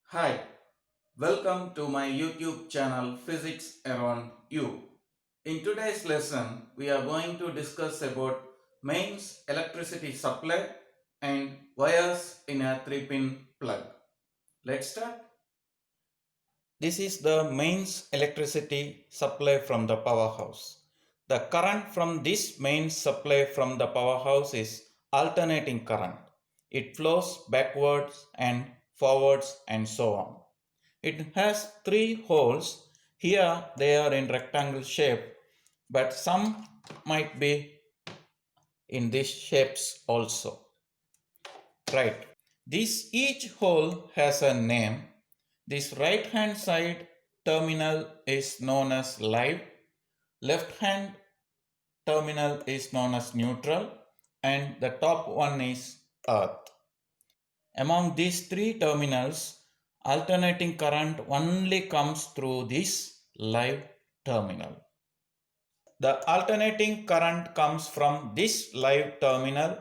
Hi, welcome to my YouTube channel Physics Around You. In today's lesson, we are going to discuss about mains electricity supply and wires in a 3-pin plug. Let's start. This is the mains electricity supply from the powerhouse. The current from this mains supply from the powerhouse is alternating current. It flows backwards and forwards and so on. It has three holes. Here they are in rectangle shape, but some might be in these shapes also. Right. This each hole has a name. This right hand side terminal is known as live. Left hand terminal is known as neutral, and the top one is earth. Among these three terminals, alternating current only comes through this live terminal. The alternating current comes from this live terminal,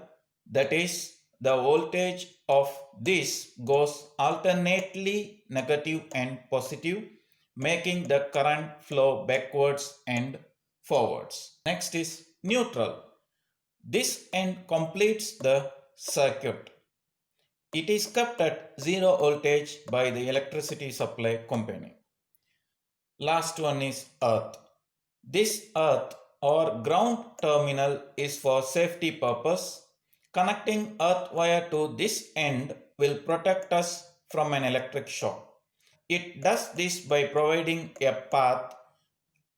that is, the voltage of this goes alternately negative and positive, making the current flow backwards and forwards. Next is neutral. This end completes the circuit. It is kept at zero voltage by the electricity supply company. Last one is earth. This earth or ground terminal is for safety purpose. Connecting earth wire to this end will protect us from an electric shock. It does this by providing a path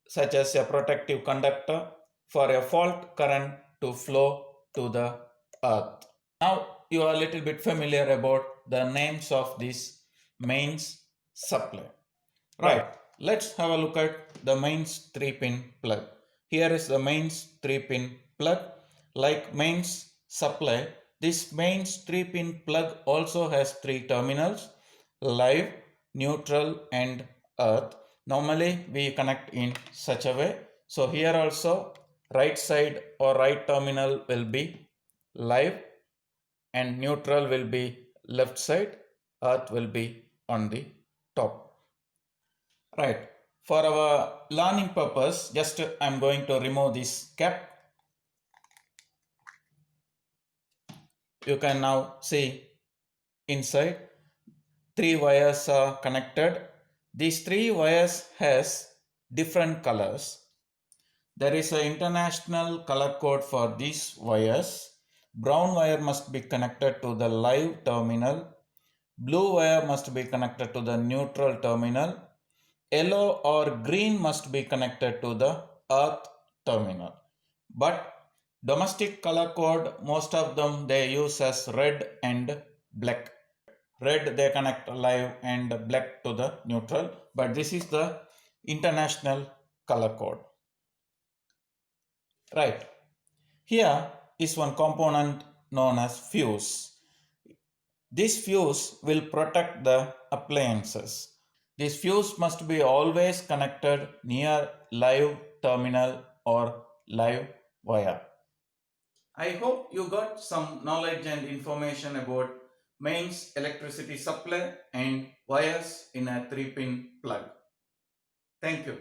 such as a protective conductor for a fault current to flow to the earth. Now you are a little bit familiar about the names of these mains supply. Right, let's have a look at the mains 3-pin plug. Here is the mains 3-pin plug. Like mains supply, this mains 3-pin plug also has three terminals: live, neutral and earth. Normally we connect in such a way. So here also right side or right terminal will be live and neutral will be left side, earth will be on the top. Right. For our learning purpose, just I'm going to remove this cap. You can now see inside three wires are connected. These three wires has different colors. There is an international color code for these wires. Brown wire must be connected to the live terminal. Blue wire must be connected to the neutral terminal. Yellow or green must be connected to the earth terminal. But domestic color code, most of them they use as red and black. Red they connect live and black to the neutral, but this is the international color code. Right. Here is one component known as fuse. This fuse will protect the appliances. This fuse must be always connected near live terminal or live wire. I hope you got some knowledge and information about mains electricity supply and wires in a 3-pin plug. Thank you.